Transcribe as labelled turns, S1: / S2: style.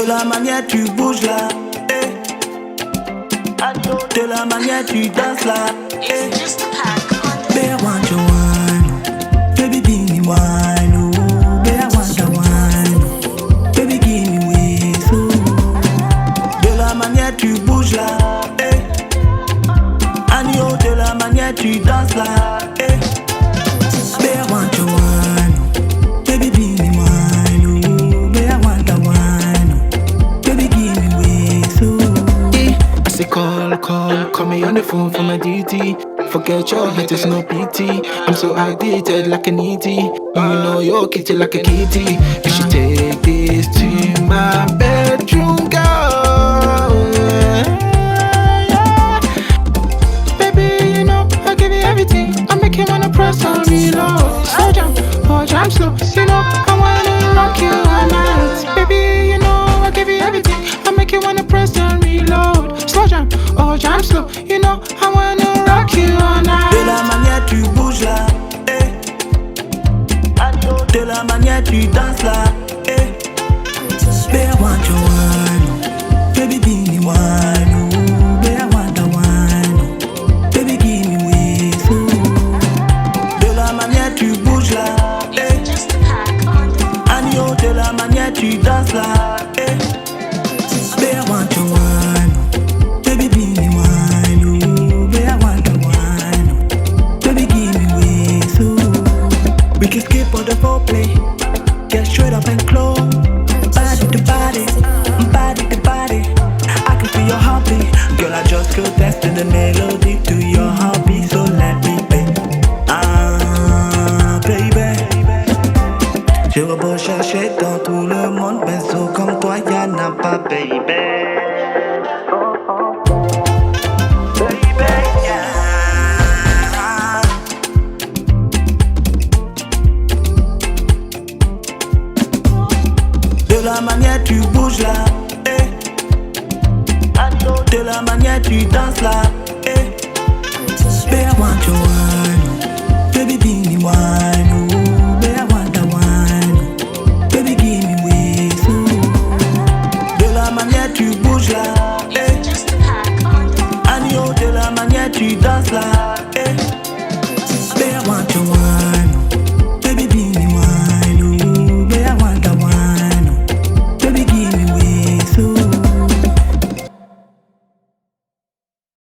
S1: De la manière tu bouges là, eh. De la manière tu danses là, eh. Baby, I want your wine, baby give me wine, oh. Baby, I want your wine, baby give me ways, oh. De la manière tu bouges là, eh. Agneau, de la manière tu danses là, eh. Baby, I want your wine, baby give me wine, oh. Baby, I want the wine, baby give me ways, oh.
S2: I say call me on the phone for my DT. Forget your haters, no PT. I'm so addicted like an ET. You know you're kitty like a kitty. You should take this to my bedroom, girl. Yeah. Baby, you know I give you everything. I make you wanna press on reload. Slow jump, or jump slow. You know I wanna rock you all night. Baby, you know I give you everything. I make you wanna press on reload. Slow jump, or jump slow. You know I wanna rock you all night.
S1: De la manière tu bouges là, eh. De la manière tu danses là, eh. Baby, I want your wine, baby give me wine, oh. Baby, I want the wine, baby give me ways, oh. De la manière tu bouges là, eh. Agneau, de la manière tu danses là, eh. Baby, I want your wine, baby give me wine, oh. Baby, I want the wine, baby give me ways, oh. We can skip all the foreplay, get straight up and close. Body to body, body to body. I can feel your heartbeat. Girl, I just go testing the melody to your heartbeat. So let me be. Ah, baby. J'ai beau chercher dans tout le monde, mais so comme toi, y'en a pas, baby. Baby, yeah. De la manière tu bouges là, eh. De la manière tu danses là, eh. Baby, I want your wine, baby give me wine, oh. Baby, I want the wine, baby give me ways, oh. De la manière tu bouges là, eh. Agneau, de la manière tu danses là, eh. Baby, I want your wine.